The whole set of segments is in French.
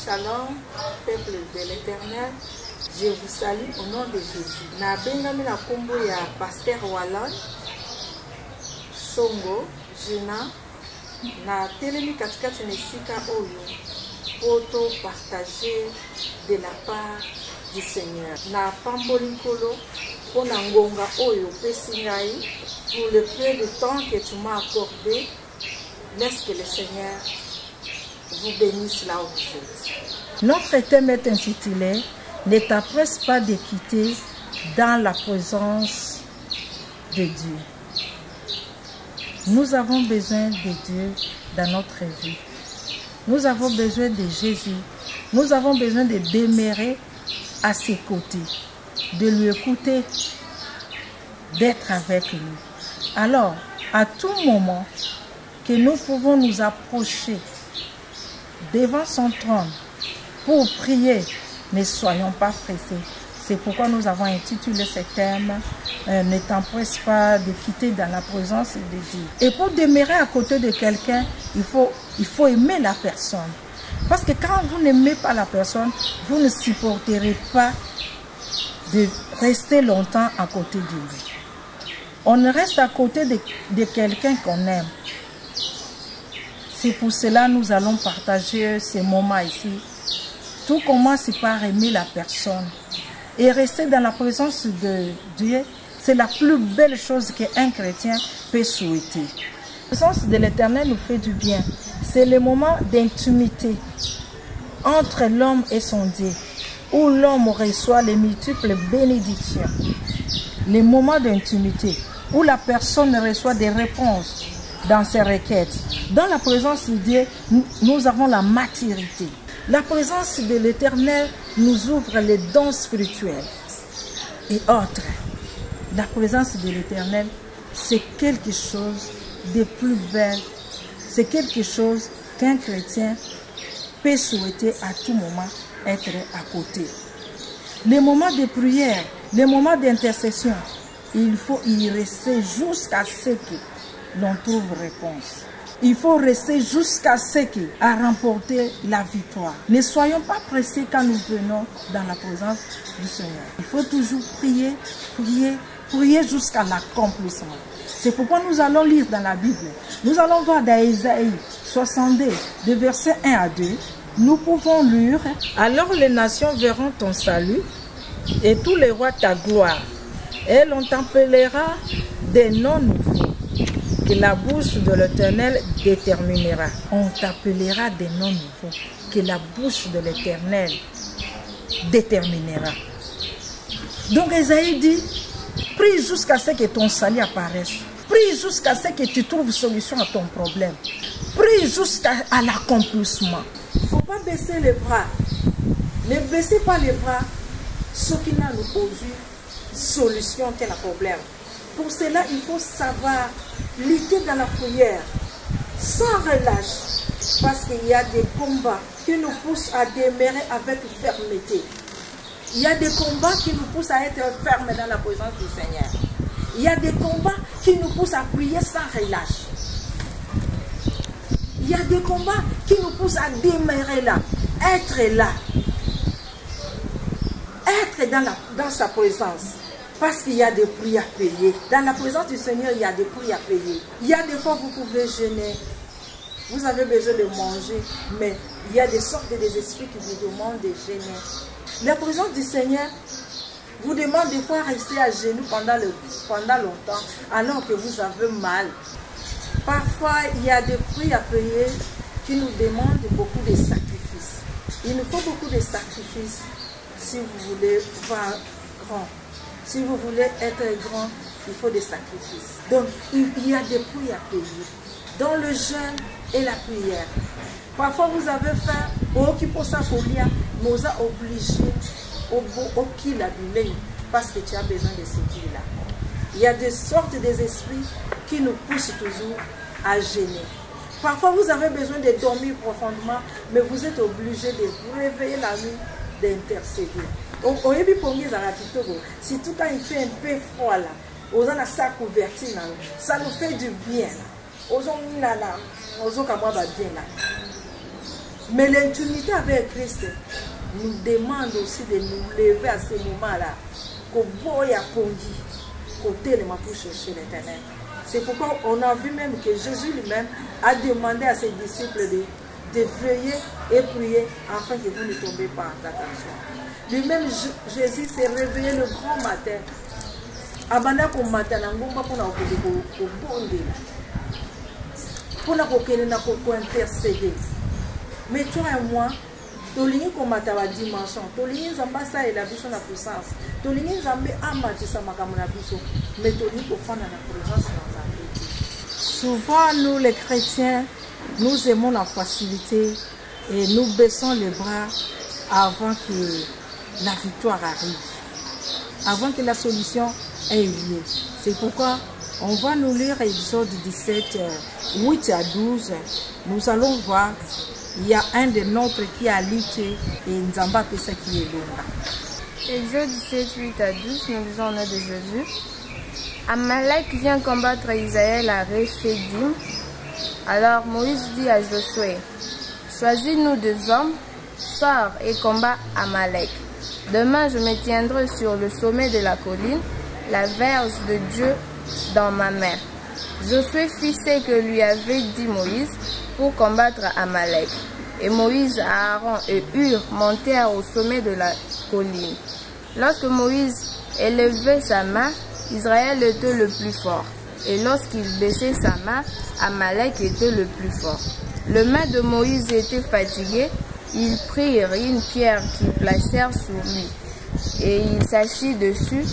Shalom, peuple de l'Éternel, je vous salue au nom de Jésus. Na bengami na kombo ya Pasteur Wallon Songo Jina na telemi katikati na esika oyo poto partager de la part du Seigneur. Na pamboli nkolo pona ngonga oyo pesi ngai pour le peu de temps que tu m'as accordé. Laisse que le Seigneur vous bénisse là où vous êtes. Notre thème est intitulé « Ne t'empresse pas de quitter dans la présence de Dieu ». Nous avons besoin de Dieu dans notre vie. Nous avons besoin de Jésus. Nous avons besoin de demeurer à ses côtés, de lui écouter, d'être avec lui. Alors, à tout moment que nous pouvons nous approcher devant son trône pour prier, ne soyons pas pressés. C'est pourquoi nous avons intitulé ce thème Ne t'empresse pas de quitter dans la présence de Dieu. Et pour demeurer à côté de quelqu'un, il faut aimer la personne. Parce que quand vous n'aimez pas la personne, vous ne supporterez pas de rester longtemps à côté de lui. On reste à côté de quelqu'un qu'on aime. C'est pour cela que nous allons partager ces moments ici. Tout commence par aimer la personne. Et rester dans la présence de Dieu, c'est la plus belle chose qu'un chrétien peut souhaiter. La présence de l'Éternel nous fait du bien. C'est le moment d'intimité entre l'homme et son Dieu, où l'homme reçoit les multiples bénédictions. Les moments d'intimité, où la personne reçoit des réponses dans ses requêtes. Dans la présence de Dieu, nous avons la maturité. La présence de l'Éternel nous ouvre les dons spirituels et autres. La présence de l'Éternel, c'est quelque chose de plus belle. C'est quelque chose qu'un chrétien peut souhaiter à tout moment être à côté. Les moments de prière, les moments d'intercession, il faut y rester jusqu'à ce que l'on trouve réponse. Il faut rester jusqu'à ce qu'il a remporté la victoire. Ne soyons pas pressés quand nous venons dans la présence du Seigneur. Il faut toujours prier, prier, prier jusqu'à l'accomplissement. C'est pourquoi nous allons lire dans la Bible. Nous allons voir dans Ésaïe 62, de versets 1 à 2. Nous pouvons lire « Alors les nations verront ton salut et tous les rois ta gloire. Et l'on t'appellera des noms nouveaux que la bouche de l'Éternel déterminera. » On t'appellera des noms nouveaux que la bouche de l'Éternel déterminera. Donc Ésaïe dit, prie jusqu'à ce que ton salut apparaisse. Prie jusqu'à ce que tu trouves solution à ton problème. Prie jusqu'à l'accomplissement. Il ne faut pas baisser les bras. Ne baissez pas les bras. Ce qui n'a aucune solution qu'un problème. Pour cela, il faut savoir lutter dans la prière sans relâche. Parce qu'il y a des combats qui nous poussent à demeurer avec fermeté. Il y a des combats qui nous poussent à être fermes dans la présence du Seigneur. Il y a des combats qui nous poussent à prier sans relâche. Il y a des combats qui nous poussent à demeurer là, être là. Être dans sa présence. Parce qu'il y a des prix à payer. Dans la présence du Seigneur, il y a des prix à payer. Il y a des fois, vous pouvez jeûner. Vous avez besoin de manger. Mais il y a des sortes des esprits qui vous demandent de jeûner. La présence du Seigneur vous demande des fois de rester à genoux pendant longtemps, alors que vous avez mal. Parfois, il y a des prix à payer qui nous demandent beaucoup de sacrifices. Il nous faut beaucoup de sacrifices si vous voulez voir grand. Si vous voulez être grand, il faut des sacrifices. Donc, il y a des prix à payer. Dans le jeûne et la prière. Parfois, vous avez faim, nous a obligé au qu'il parce que tu as besoin de ce qu'il-là. Il y a des sortes d'esprits qui nous poussent toujours à gêner. Parfois, vous avez besoin de dormir profondément, mais vous êtes obligé de vous réveiller la nuit, d'intercéder. Surtout quand il fait un peu froid là, ça nous fait du bien. Mais l'intimité avec Christ nous demande aussi de nous lever à ce moment-là. Pour chercher l'Éternel. C'est pourquoi on a vu même que Jésus lui-même a demandé à ses disciples de veiller et prier afin que vous ne tombez pas en tentation. Lui-même, Jésus s'est réveillé le grand matin. Abanda ko matin na ngomba pour intercéder. Mais toi et moi, tolingi komata ba dimension, tolingi nzamba sa et la biso na puissance, tolingi nzambe amatisa makambo na biso, mais tolingi kofanda na présence na nzambe. Souvent, nous les chrétiens, nous aimons la facilité et nous baissons les bras avant que la victoire arrive, avant que la solution ait lieu. C'est pourquoi on va nous lire Exode 17, 8 à 12. Nous allons voir, il y a un des nôtres qui a lutté et Nzamba Pesa qui est là. Exode 17, 8 à 12, nous lisons au nom de Jésus. Amalek vient combattre Israël à Réphidim. Alors Moïse dit à Josué, choisis-nous 2 hommes, sors et combat Amalek. Demain je me tiendrai sur le sommet de la colline, la verge de Dieu dans ma main. Josué fit ce que lui avait dit Moïse pour combattre Amalek. Et Moïse, Aaron et Hur montèrent au sommet de la colline. Lorsque Moïse élevait sa main, Israël était le plus fort. Et lorsqu'il baissait sa main, Amalek était le plus fort. Le main de Moïse était fatigué. Ils prirent une pierre qu'ils placèrent sur lui. Et il s'assit dessus.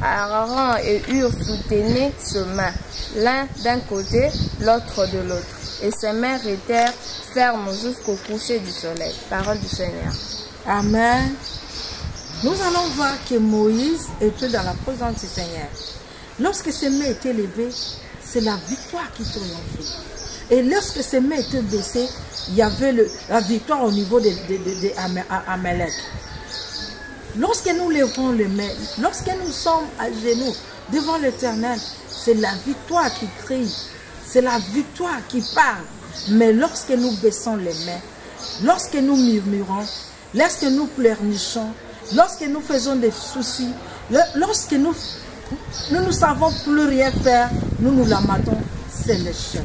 Aaron et Hur soutenaient ses mains, l'un d'un côté, l'autre de l'autre. Et ses mains restèrent fermes jusqu'au coucher du soleil. Parole du Seigneur. Amen. Nous allons voir que Moïse était dans la présence du Seigneur. Lorsque ses mains étaient levées, c'est la victoire qui triomphait. Et lorsque ses mains étaient baissées, il y avait la victoire au niveau d'Amalek. Lorsque nous levons les mains, lorsque nous sommes à genoux devant l'Éternel, c'est la victoire qui crie, c'est la victoire qui parle. Mais lorsque nous baissons les mains, lorsque nous murmurons, lorsque nous pleurnichons, lorsque nous faisons des soucis, lorsque nous ne savons plus rien faire, nous nous lamentons, c'est l'échec.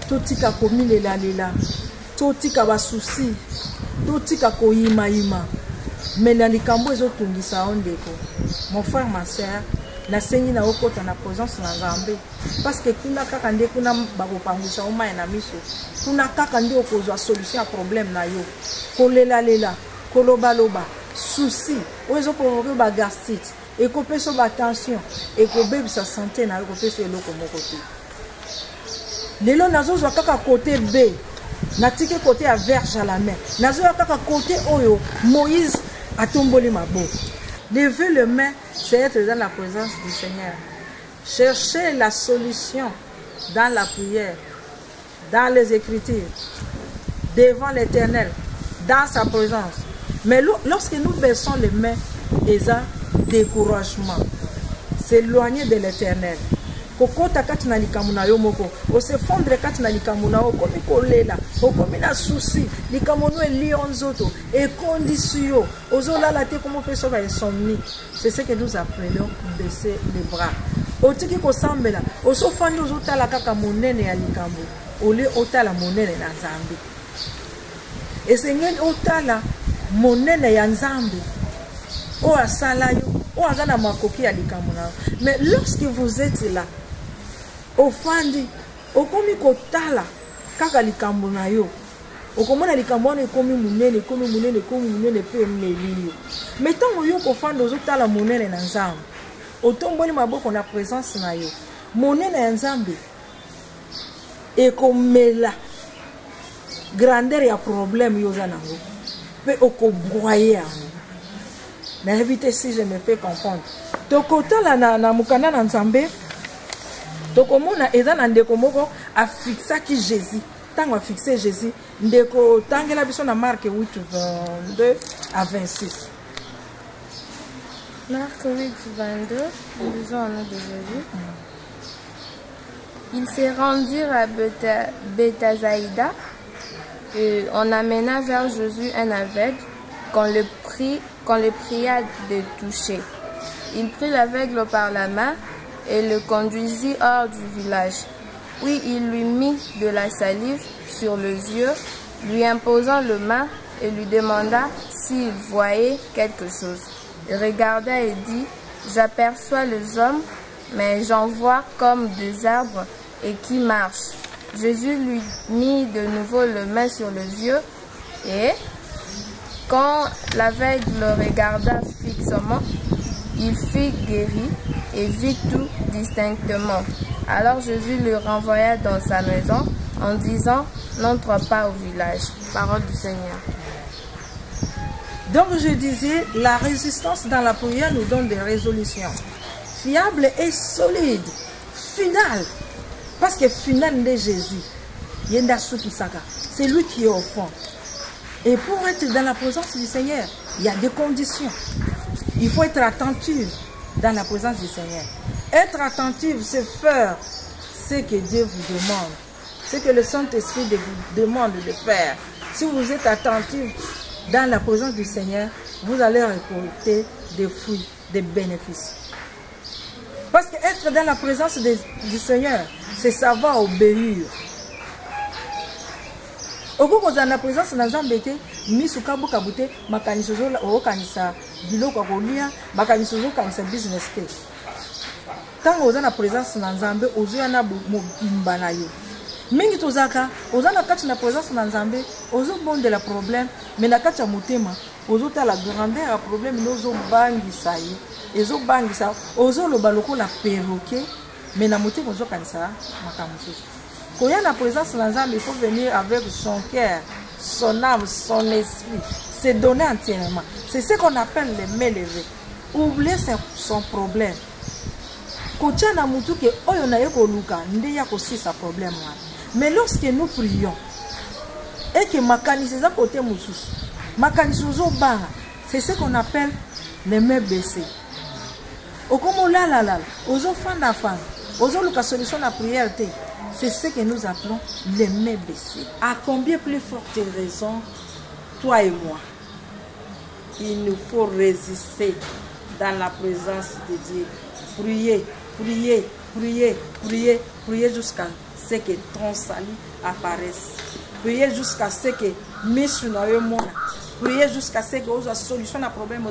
Totika komi lela, totika ba souci, totika ko ima. Mais na likambo ezotungisa ondeko. Mon frère, ma soeur, la sengi na okota na présence na Nzambe. Parce que kuna kaka nde kuna bakopangisa oma na miso. Kuna kaka nde okozwa solution à problème na yo. Kolela, koloba, souci, ozo provoquer ba gastrite, ekopesa ba tension, ekobebisa santé na ekopesa eloko moko te. Lelo nazozwa kaka côté B, natiki côté à verge à la main. Nazozwa kaka côté oyo Moïse a tomboli mabo. Lever les mains, c'est être dans la présence du Seigneur. Chercher la solution dans la prière, dans les Écritures, devant l'Éternel, dans sa présence. Mais lorsque nous baissons les mains, il y a découragement. S'éloigner de l'Éternel. Kokota kati na likamuna yo moko, o se fondre kati na likamuna o komi kolela, o komi na souci, likamono e lionzoto, e condisio, ozola la te comme peso ba insomnie. C'est ce que nous appelons baisser les bras. Otiki ko sambela, o so fandi ozotala kaka monene ya likambo, ole otala monene na Nzambe. Et sengeli otala monene ya Nzambe. O asala yo, o azana makoki ya likambo na. Mais lorsque vous êtes là, ofandi okomi kotala kaka likambo na yo okomona likambo na ekomi munene pe meliyo. Mais tango yo kofanda ozotala monene na Nzambe, otomboli maboko na présence na yo, monene ya Nzambe ekomela grandeur ya problème yo za nango pe okobroyer yango. Na éviter si je me fais comprendre. Tokotala na mukanda na Nzambe, tokomona eza na ndeko moko a fixaki Jésus. Tango a fixé Jésus, ndeko tangela biso na Marc 8, 22 à 26. Marc 8, 22, nous lisons au nom de Jésus. Ils se rendirent à Bethsaïda. on amena vers Jésus un aveugle qu'on le pria de toucher. Il prit l'aveugle par la main et le conduisit hors du village. Puis il lui mit de la salive sur les yeux, lui imposant le main et lui demanda s'il voyait quelque chose. Il regarda et dit, « J'aperçois les hommes, mais j'en vois comme des arbres et qui marchent. » Jésus lui mit de nouveau le main sur les yeux et, quand l'aveugle le regarda fixement, il fut guéri et vit tout distinctement. Alors Jésus le renvoya dans sa maison en disant, « N'entre pas au village. » Parole du Seigneur. Donc je disais, la résistance dans la prière nous donne des résolutions fiables et solides, finales. Parce que final de Jésus, c'est lui qui est au fond. Et pour être dans la présence du Seigneur, il y a des conditions. Il faut être attentif dans la présence du Seigneur. Être attentif, c'est faire ce que Dieu vous demande, ce que le Saint-Esprit vous demande de faire. Si vous êtes attentif dans la présence du Seigneur, vous allez récolter des fruits, des bénéfices. Parce qu'être dans la présence du Seigneur, c'est savoir obéir. Au cours de la présence de Nzambe, misuka bukabute makanisozo o kanisa biloko kolia makanisozo kanisa business te. Tant oza na présence na Nzambe ozo na mobimba na yo. Mingi tozaka oza na kati na présence na Nzambe ozo bonde la problème mais na kati ya motema ozo ta la grandeur ya problème nozo bangisa yo. Ezo bangisa ozo loba lokola perroquet mais na motema ozo kanisa makamususu. Quand il y a la présence de Nzambe, il faut venir avec son cœur, son âme, son esprit, se donner entièrement. C'est ce qu'on appelle les mains levées. Oublier son problème. Mais lorsque nous prions et que c'est ce qu'on appelle les mains baissées. C'est ce que nous appelons les mains baissées. À combien plus forte raison, toi et moi, il nous faut résister dans la présence de Dieu. Prier, prier, prier, prier, prier jusqu'à ce que ton salut apparaisse. Prier jusqu'à ce que prier jusqu'à ce que la solution à problème.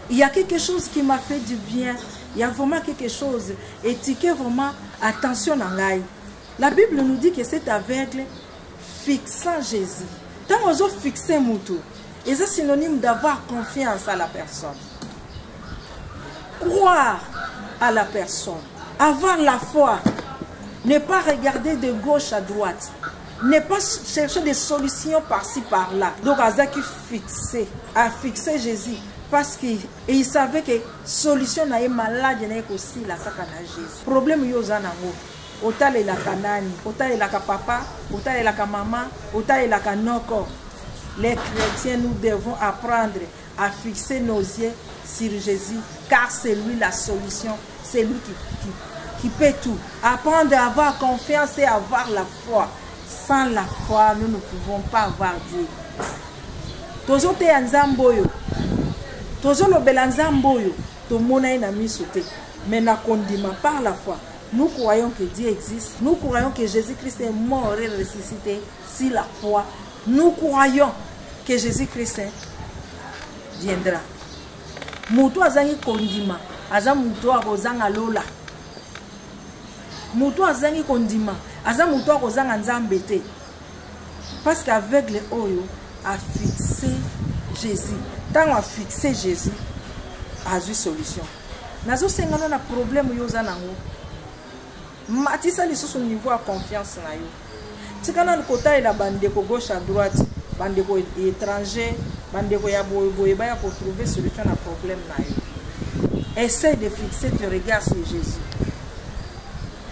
Il y a quelque chose qui m'a fait du bien. Il y a vraiment quelque chose. Étiquez vraiment attention à l'œil. La Bible nous dit que cet aveugle fixant Jésus. Tant qu'on a fixé Moutou, c'est synonyme d'avoir confiance à la personne. Croire à la personne. Avoir la foi. Ne pas regarder de gauche à droite. Ne pas chercher des solutions par-ci par-là. Donc, Azaki a fixé Jésus. Parce qu'il savait que la solution est malade aussi la Jésus. Le problème est que autant il a kanani, autant il a papa, autant il a maman, autant il a noko. Les chrétiens, nous devons apprendre à fixer nos yeux sur Jésus, car c'est lui la solution, c'est lui qui peut tout. Apprendre à avoir confiance et à avoir la foi. Sans la foi, nous ne pouvons pas avoir Dieu. Toujours te anzamboyo. Toujours le belanzamboyo. Tout le monde est mis sauté. Mais na condiment par la foi. Nous croyons que Dieu existe. Nous croyons que Jésus-Christ est mort et ressuscité. Si la foi, nous croyons que Jésus-Christ viendra. Moutou azangi kondima. Azam moutou akozanga lola. Moutou azangi kondima. Azam moutou akozanga nzambete. Parce qu'avec le oyo a fixé Jésus. Tant on a fixé Jésus, a eu solution. Nazo sengana na problème yoza nango. Matisa li sous niveau à confiance na yo. Tikana kota ila bandeko gauche à droite, bandeko étranger, bandeko ya boye ba pour trouver solution à problème na yo. Essaye de fixer tes regards sur Jésus.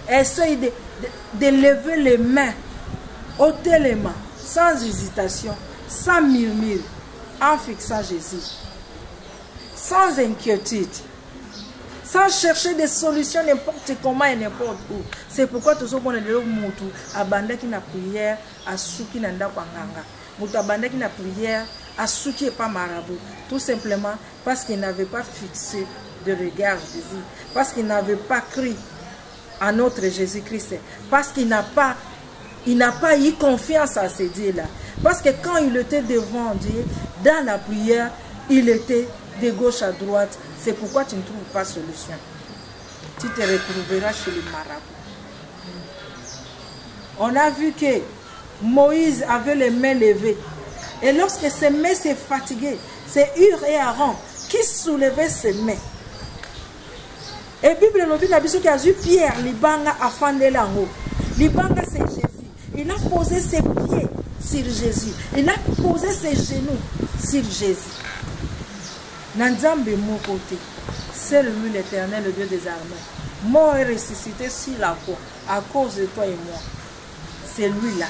Essaye de lever les mains, ôter les mains, sans hésitation, sans murmure, en fixant Jésus. Sans inquiétude, sans chercher des solutions n'importe comment et n'importe où. C'est pourquoi tout ce qu'on a dit, Moutou, abandonné qui n'a prière, à souki nanda kwanganga. Moutou abandonné qui n'a prière, à souki et pas marabout. Tout simplement parce qu'il n'avait pas fixé de regard Jésus, parce qu'il n'avait pas cru à notre Jésus-Christ, parce qu'il n'a pas eu confiance à ce Dieu-là. Parce que quand il était devant Dieu, dans la prière, il était de gauche à droite. C'est pourquoi tu ne trouves pas de solution. Tu te retrouveras chez les marabouts. On a vu que Moïse avait les mains levées. Et lorsque ses mains s'est fatiguées, c'est Hur et Aaron qui soulevaient ses mains. Et Bible nous dit qu'il a vu Pierre, Libanga, a fondé là-haut. Libanga, c'est Jésus. Il a posé ses pieds sur Jésus. Il a posé ses genoux sur Jésus. Nanzambe mon côté, c'est lui l'Éternel, le Dieu des armées. Mort et ressuscité sur la croix à cause de toi et moi. C'est lui là.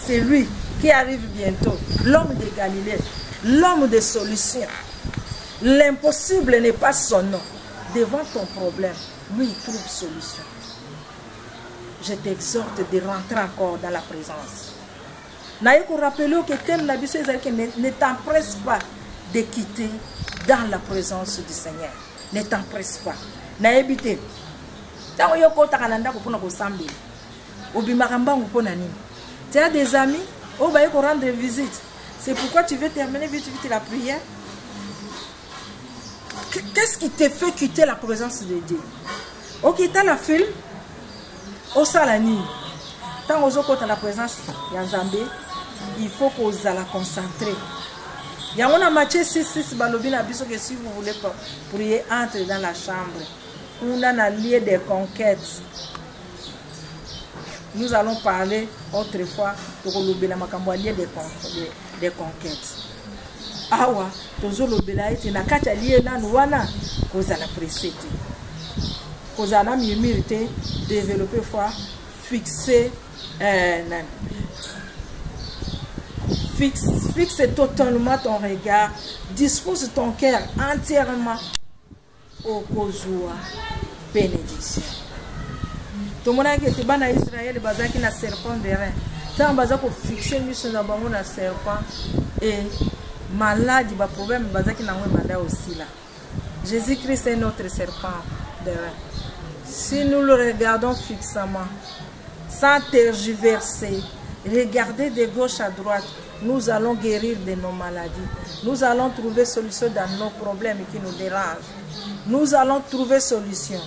C'est lui qui arrive bientôt. L'homme de Galilée, l'homme de solution. L'impossible n'est pas son nom. Devant ton problème, lui il trouve solution. Je t'exhorte de rentrer encore dans la présence. Naïko rappelez que thème n'abusez ne t'empresse pas de quitter dans la présence du Seigneur. Ne t'empresse pas. Naïbité. Tu as des amis, on va rendre visite. C'est pourquoi tu veux terminer vite la prière. Qu'est-ce qui te fait quitter la présence de Dieu? Ok, tu as la film, au salani. Tant que tu as la présence de Zambé, il faut qu'on la concentrer. Il y a un Matthieu 6, balobina biso que si vous voulez prier, entre dans la chambre. On a un lieu de conquête. Nous allons parler autrefois de lieu de conquête. Awa, tozolo belaite na kati lié na wana kozala précédé. Kozala mimirité développer foi fixer fixe totalement ton regard, dispose ton cœur entièrement au kozua bénédiction. Tout le monde qui est en Israël bazaki na serpent de rein. Tant bazako fixer mission na bango na serpent et malade, il y a problème aussi là. Jésus-Christ est notre serpent de rein. Si nous le regardons fixement, sans tergiverser, regarder de gauche à droite, nous allons guérir de nos maladies. Nous allons trouver solution dans nos problèmes qui nous dérangent. Nous allons trouver solution.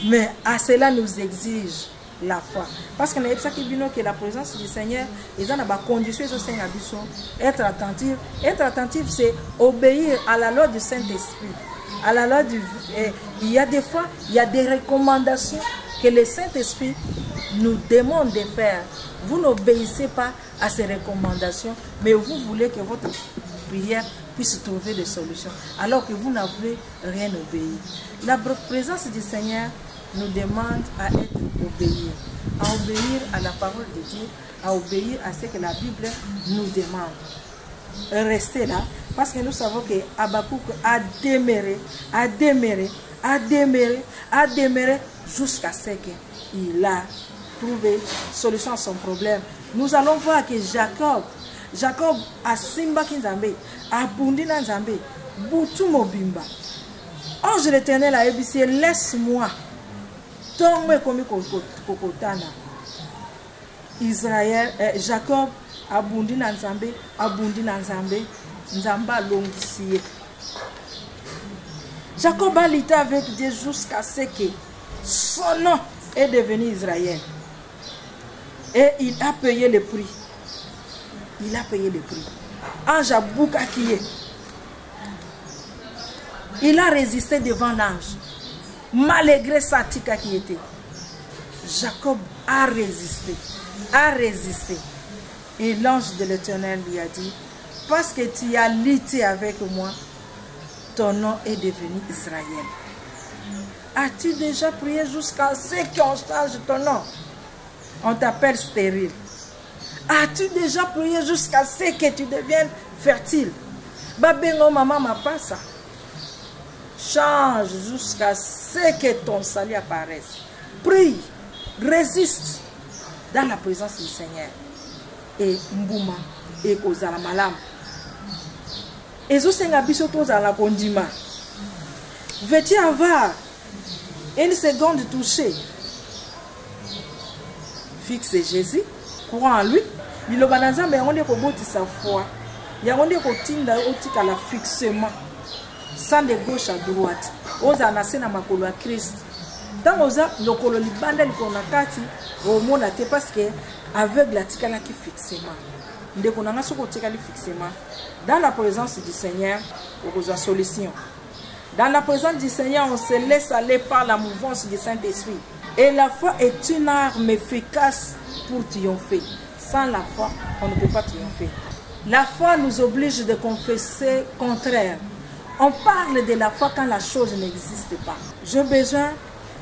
Mais à cela nous exige la foi. Parce que la présence du Seigneur, ils ont des conditions au Seigneur. Être attentif. Être attentif, c'est obéir à la loi du Saint-Esprit. À la loi du... il y a des fois, il y a des recommandations que le Saint-Esprit nous demande de faire. Vous n'obéissez pas à ces recommandations, mais vous voulez que votre prière puisse trouver des solutions, alors que vous n'avez rien obéi. La présence du Seigneur nous demande à être obéis, à obéir à la parole de Dieu, à obéir à ce que la Bible nous demande. Restez là, parce que nous savons que Habakkuk a déméré jusqu'à ce qu'il a trouvé solution à son problème. Nous allons voir que Jacob a Simba Kinzambe, a Bundina Nzambe, Boutou Mobimba. Ange l'Éternel a ébissé, laisse-moi tomber comme Kokotana. Israël, Jacob a Bundina Nzambe, Nzamba Longisie. Jacob a lutté avec Dieu jusqu'à ce que son nom est devenu Israël. Et il a payé le prix. Il a payé le prix. Ange Aboukakiye. Il a résisté devant l'ange. Malgré sa tika qui était. Jacob a résisté. Et l'ange de l'Éternel lui a dit, parce que tu as lutté avec moi, ton nom est devenu Israël. As-tu déjà prié jusqu'à ce qu'on change ton nom? On t'appelle stérile. As-tu déjà prié jusqu'à ce que tu deviennes fertile? Babengo maman m'a pas ça. Change jusqu'à ce que ton salut apparaisse. Prie, résiste dans la présence du Seigneur. Et Mbouma, et Kozala Malam. Et zo senga biso tozala kondima. Veux-tu avoir une seconde touchée? Fixe Jésus, crois en lui. Il va dans un mais on est pour sa foi. Il y a on est pour tinda otika la fixement. Sans de gauche à droite. Oza nasena makolo à Christ. Dans oza lokolo libanda likona kati au monde ate parce que aveugle atikala qui fixement. Ndeko nanga soko tikali fixement. Dans la présence du Seigneur, on a solution. Dans la présence du Seigneur, on se laisse aller par la mouvance du Saint-Esprit. Et la foi est une arme efficace pour triompher. Sans la foi, on ne peut pas triompher. La foi nous oblige de confesser contraire. On parle de la foi quand la chose n'existe pas. J'ai besoin,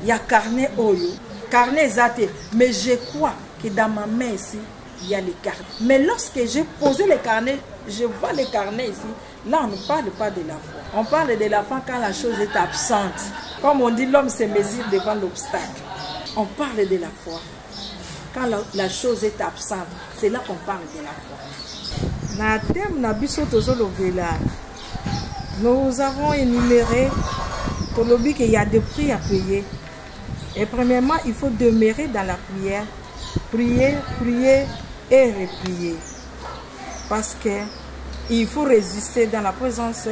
il y a carnet oyo, carnet zate, mais je crois que dans ma main ici, il y a les carnets. Mais lorsque j'ai posé les carnets, je vois les carnets ici. Là, on ne parle pas de la foi. On parle de la foi quand la chose est absente. Comme on dit, l'homme se mesure devant l'obstacle. On parle de la foi quand la chose est absente. C'est là qu'on parle de la foi. Na thème na biso tozolovela. Nous avons énuméré pour le but qu'il y a des prix à payer. Et premièrement, il faut demeurer dans la prière. Prier, prier et reprier. Parce qu'il faut résister dans la présence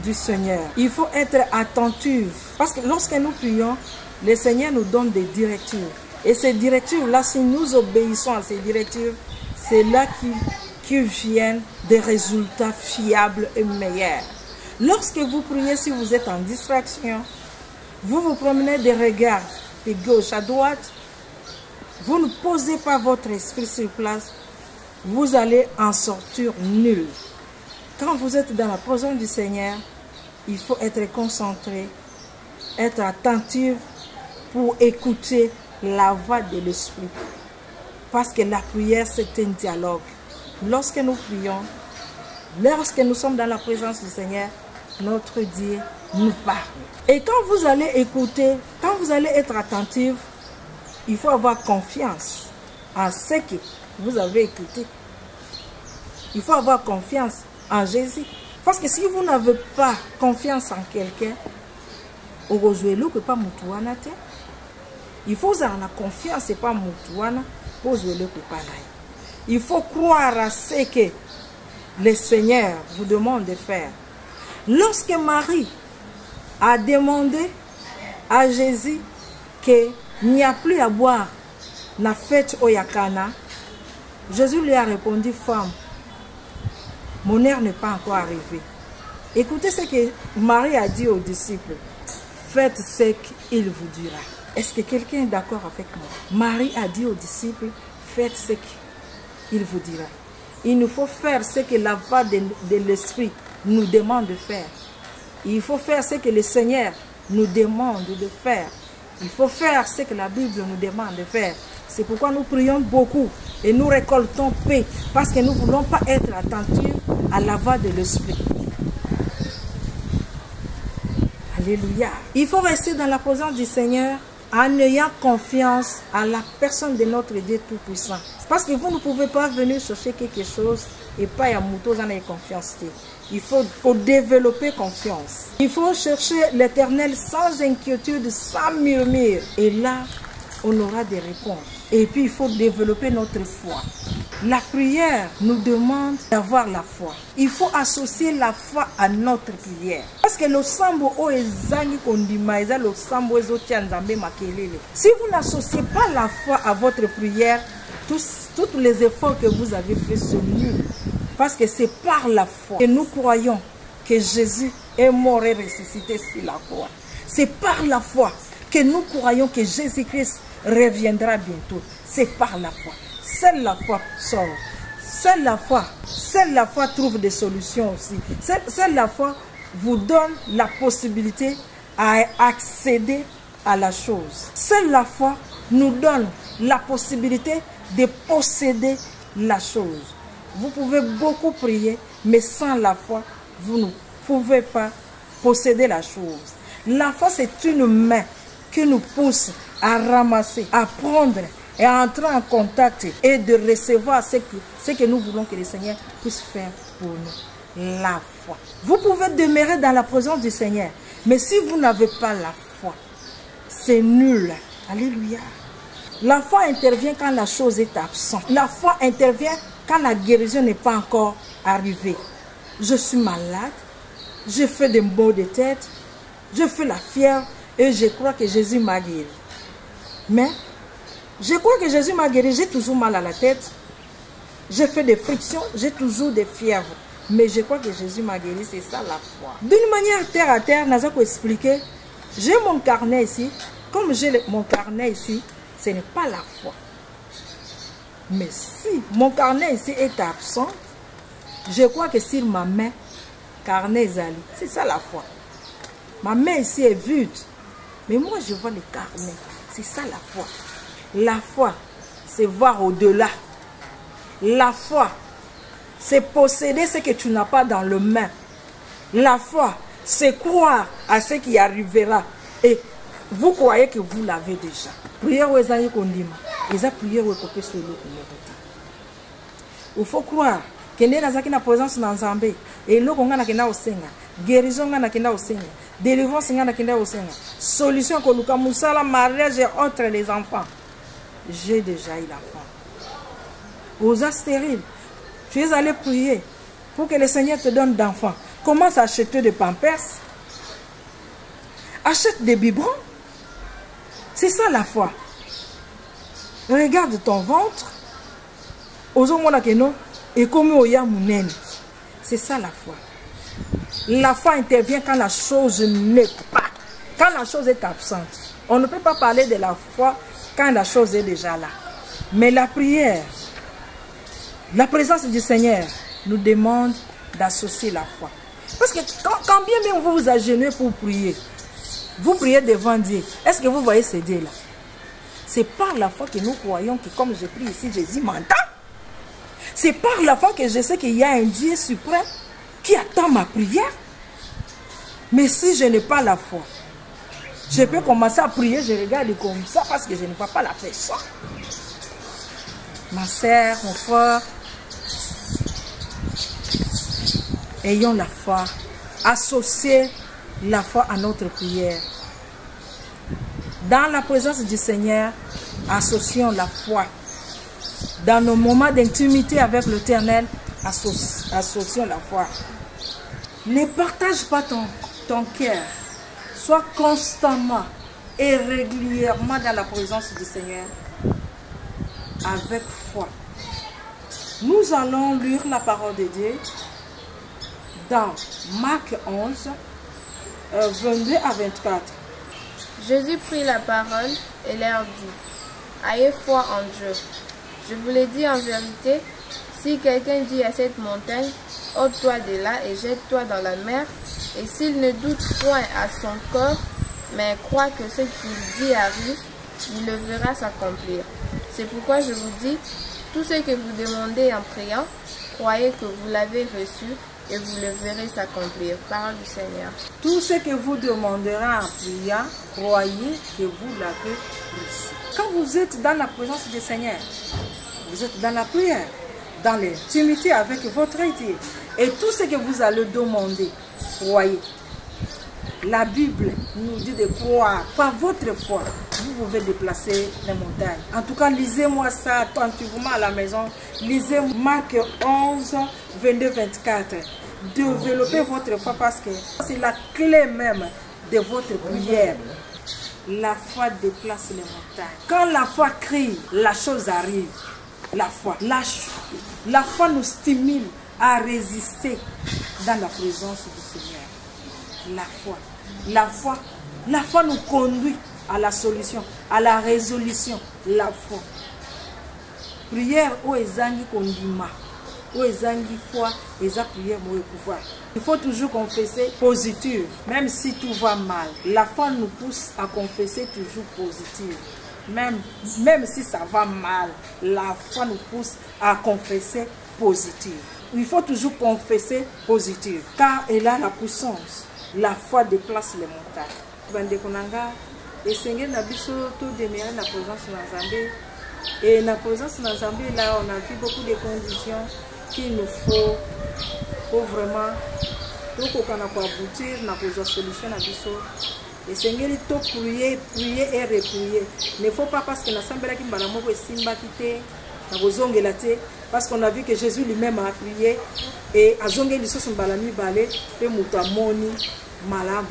du Seigneur. Il faut être attentif. Parce que lorsque nous prions, le Seigneur nous donne des directives. Et ces directives-là, si nous obéissons à ces directives, c'est là qui viennent des résultats fiables et meilleurs. Lorsque vous priez, si vous êtes en distraction, vous vous promenez des regards de gauche à droite, vous ne posez pas votre esprit sur place, vous allez en sortir nul. Quand vous êtes dans la présence du Seigneur, il faut être concentré, être attentif pour écouter la voix de l'Esprit. Parce que la prière, c'est un dialogue. Lorsque nous prions, lorsque nous sommes dans la présence du Seigneur, notre Dieu nous parle. Et quand vous allez écouter, quand vous allez être attentif, il faut avoir confiance en ce que vous avez écouté. Il faut avoir confiance en Jésus. Parce que si vous n'avez pas confiance en quelqu'un, il faut avoir confiance et pas mutuana. Il faut croire à ce que le Seigneur vous demande de faire. Lorsque Marie a demandé à Jésus qu'il n'y a plus à boire la fête au Yakana, Jésus lui a répondu, femme, mon heure n'est pas encore arrivée. Écoutez ce que Marie a dit aux disciples. Faites ce qu'il vous dira. Est-ce que quelqu'un est d'accord avec moi? Marie a dit aux disciples, faites ce qu'il vous dira. Il nous faut faire ce que la voix de l'Esprit nous demande de faire. Il faut faire ce que le Seigneur nous demande de faire. Il faut faire ce que la Bible nous demande de faire. C'est pourquoi nous prions beaucoup et nous récoltons paix. Parce que nous ne voulons pas être attentifs à la voix de l'Esprit. Alléluia. Il faut rester dans la présence du Seigneur en ayant confiance à la personne de notre Dieu Tout-Puissant. Parce que vous ne pouvez pas venir chercher quelque chose et pas y avoir confiance. Il faut développer confiance. Il faut chercher l'Éternel sans inquiétude, sans murmure. Et là, on aura des réponses. Et puis, il faut développer notre foi. La prière nous demande d'avoir la foi. Il faut associer la foi à notre prière. Parce que le sambo si vous n'associez pas la foi à votre prière, tous les efforts que vous avez faits sont nuls. Parce que c'est par la foi que nous croyons que Jésus est mort et ressuscité sur la croix. C'est par la foi que nous croyons que Jésus-Christ reviendra bientôt. C'est par la foi. Seule la foi sort. Seule la foi trouve des solutions aussi. Seule la foi vous donne la possibilité à accéder à la chose. Seule la foi nous donne la possibilité de posséder la chose. Vous pouvez beaucoup prier, mais sans la foi, vous ne pouvez pas posséder la chose. La foi, c'est une main qui nous pousse à ramasser, à prendre et à entrer en contact et de recevoir ce que nous voulons que le Seigneur puisse faire pour nous. La foi. Vous pouvez demeurer dans la présence du Seigneur, mais si vous n'avez pas la foi, c'est nul. Alléluia. La foi intervient quand la chose est absente. La foi intervient quand la guérison n'est pas encore arrivée. Je suis malade, je fais des maux de tête, je fais la fièvre et je crois que Jésus m'a guéri. Mais je crois que Jésus m'a guéri, j'ai toujours mal à la tête, j'ai fait des frictions, j'ai toujours des fièvres. Mais je crois que Jésus m'a guéri, c'est ça la foi. D'une manière terre à terre, Nazako expliqué, j'ai mon carnet ici. Comme j'ai mon carnet ici, ce n'est pas la foi. Mais si mon carnet ici est absent, je crois que sur ma main, carnet Zali, c'est ça la foi. Ma main ici est vide, mais moi je vois le carnet, c'est ça la foi. La foi, c'est voir au-delà. La foi, c'est posséder ce que tu n'as pas dans le main. La foi, c'est croire à ce qui arrivera. Et vous croyez que vous l'avez déjà. Prière où est-ce kondima. Eza prière où est-ce que il faut croire que nous avons une présence dans Zambé. Et nous avons une guérison, délivrance, solution que nous avons, mariage et autres les enfants. J'ai déjà eu l'enfant. Aux stériles, tu es allé prier pour que le Seigneur te donne d'enfants. Commence à acheter des pampers. Achète des biberons. C'est ça la foi. Regarde ton ventre. C'est ça la foi. La foi intervient quand la chose n'est pas. Quand la chose est absente. On ne peut pas parler de la foi quand la chose est déjà là. Mais la prière, la présence du Seigneur nous demande d'associer la foi. Parce que quand bien même vous vous agenouillez pour prier, vous priez devant Dieu. Est-ce que vous voyez ce Dieu là? C'est par la foi que nous croyons que comme je prie ici, Jésus m'entend. C'est par la foi que je sais qu'il y a un Dieu suprême qui attend ma prière. Mais si je n'ai pas la foi, je peux commencer à prier, je regarde comme ça parce que je ne vois pas la personne. Ma sœur, mon frère, ayons la foi, associez la foi à notre prière. Dans la présence du Seigneur, associons la foi. Dans nos moments d'intimité avec l'Éternel, associons la foi. Ne partage pas ton cœur. Sois constamment et régulièrement dans la présence du Seigneur avec foi. Nous allons lire la parole de Dieu dans Marc 11, 22 à 24. Jésus prit la parole et leur dit, ayez foi en Dieu. Je vous l'ai dit en vérité, si quelqu'un dit à cette montagne, ôte-toi de là et jette-toi dans la mer, et s'il ne doute point à son corps, mais croit que ce qu'il dit arrive, il le verra s'accomplir. C'est pourquoi je vous dis, tout ce que vous demandez en priant, croyez que vous l'avez reçu et vous le verrez s'accomplir. Parole du Seigneur. Tout ce que vous demanderez en priant, croyez que vous l'avez reçu. Quand vous êtes dans la présence du Seigneur, vous êtes dans la prière, dans l'intimité avec votre Dieu. Et tout ce que vous allez demander, croyez. La Bible nous dit de croire. Par votre foi, vous pouvez déplacer les montagnes. En tout cas, lisez-moi ça attentivement à la maison. Lisez Marc 11, 22, 24. Développez votre foi parce que c'est la clé même de votre prière. La foi déplace les montagnes. Quand la foi crie, la chose arrive. La foi. La foi nous stimule à résister dans la présence du Seigneur. La foi nous conduit à la solution, à la résolution. La foi. Prière où ezangi kondima, où ezangi foi, eza prière pour pouvoir. Il faut toujours confesser positif, même si tout va mal. La foi nous pousse à confesser toujours positif. Même si ça va mal, la foi nous pousse à confesser positif. Il faut toujours confesser positif, car elle a la puissance. La foi déplace les montagnes. bandeko nanga esengeli na biso to demeurer na présence na Nzambe. Et na présence na Nzambe là on a vu beaucoup de conditions qu'il nous faut pour vraiment tout kokana ko aboutir na ko solution na biso. Esengeli to prier et reprier. Ne faut pas parce que na sambela ki mbala moko esimba kite na kozongela te parce qu'on a vu que Jésus lui-même a prié et azongeli so mbala mibale pe mutu amoni malamu.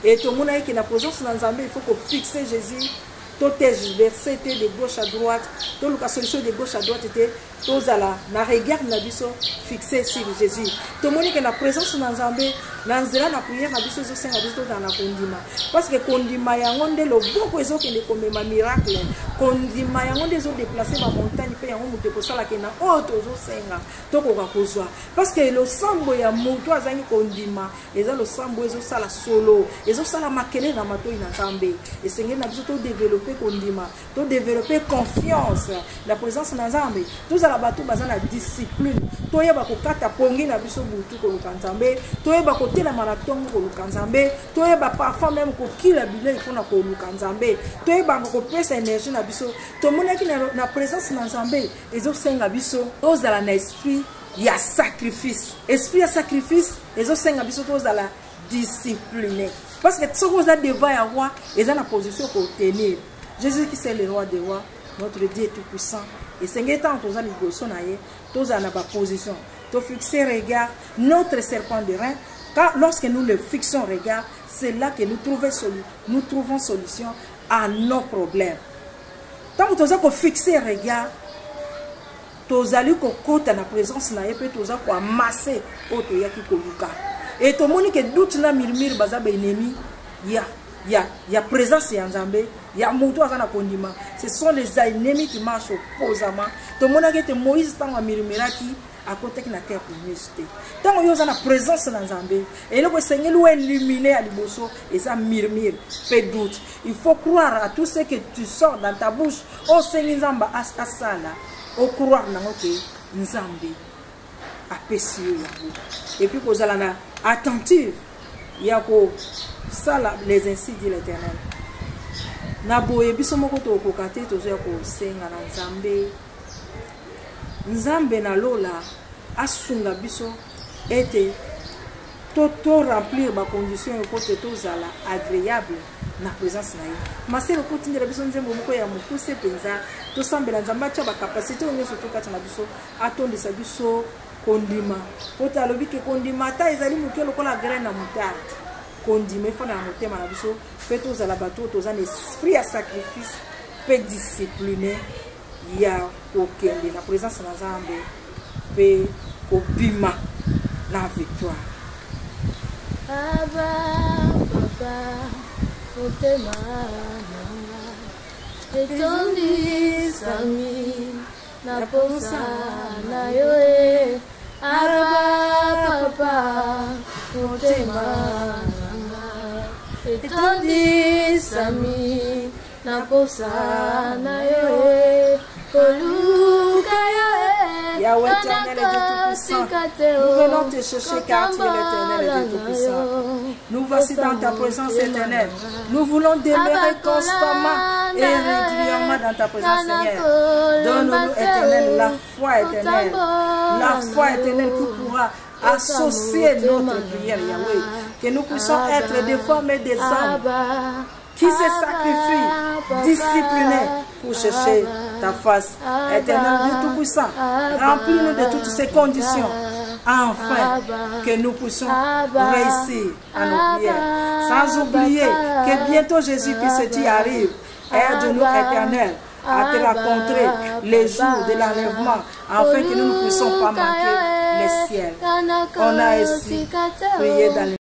Et tout le monde a qui na présence dans Nzambe, il faut qu'on fixe Jésus. Tout est versé de gauche à droite. Tout la solution de gauche à droite était tous à la regard na biso fixé sur Jésus. Tout le monde qui na présence dans Nzambe, na nzela na prière na biso zo senga biso dans la kondima. Parce que kondima yangonde lo boko ezo ke ko mema miracle. Kondima yangonde zo déplacer ma montagne pe yango mutu ko sala ke na auto zo senga. To ko kozwa. Parce que le sambo ya mutu azangi kondima, eza lo sambo ezo sala solo, ezo sala makele na mato ina Nzambe. Et sengeli na biso to développer kondima, to développer confiance la présence na Nzambe. Tous à la bateau bazan la discipline. To yeba ko kata pongi na biso butu ko lukanzambe, to yeba ko tela marathon ko lukanzambe, to yeba parfois même ko kila bilei pona ko lukanzambe, to yeba ko pesa énergie na biso. To mona ki na présence na Nzambe ezo senga biso, tous à la esprit ya sacrifice. Esprit ya sacrifice ezo senga biso tous à la discipliné. Parce que ce qu'on a devant ya roi, ils ont la position pour tenir. Jésus qui c'est le roi des rois, notre Dieu est tout puissant. Et c'est que tant tous les gosses tous à la position. To fixer regard notre serpent de rein. Car lorsque nous le fixons regard, c'est là que nous trouvons solution à nos problèmes. Tant que nous avons fixé regard, tous allons côté la présence na yepe tous allons amasser auto yaki koluka. Et tout le monde qui doute na murmure baza ba ennemi ya présence ya Nzambe ya mutu azana kondima. Ce sont les ennemis qui marchent opposamment. Tout le monde qui était Moïse tant a murmuraki à côté qui na terre pour mister. Tant yo zana présence na Nzambe et le Seigneur ou illuminer à liboso et ça murmure fait doute. Il faut croire à tout ce que tu sors dans ta bouche. Oh Seigneur Nzamba asala. Au croire na que Nzambe apesi yo yango. Et puis qu'on a attentive yako ça les ainsi dit l'Éternel. Na boye biso moko to kokate to zo ko senga na Nzambe. Nzambe na lola asunga biso ete to remplir ba condition ko te to zala agréable na présence na ye. Masero ko tindira biso nzembo moko ya mukuse penza to sambela Nzamba cha ba capacité onyo so to kata na biso atondisa biso kondima. Kota lobi ke kondima ta ezali muke lokola graine na moutarde. Kondima fona na motema na biso pe to zala bato to za esprit ya sacrifice pe discipliné ya kokende na présence na Nzambe pe obima na victoire. Aba papa motema nanga etondi sami na posa na yo aba papa motema nanga etondi sami na posa na yo koluka yo Yahweh éternel et Dieu tout-puissant, nous venons te chercher car tu es l'éternel et Dieu tout-puissant. Nous voici dans ta présence éternelle. Nous voulons demeurer constamment et régulièrement dans ta présence, Seigneur. Donne-nous, éternel, la foi éternelle. La foi éternelle qui pourra associer notre prière, Yahweh. Que nous puissions être des femmes et des hommes qui se sacrifient, disciplinés pour chercher ta face. Éternel Dieu tout-puissant, remplis-nous de toutes ces conditions, afin que nous puissions réussir à nos prières. Sans oublier que bientôt Jésus-Christ y arrive. Aide-nous, Éternel, à te rencontrer les jours de l'enlèvement, afin que nous ne puissions pas manquer les ciels. On a ici prié dans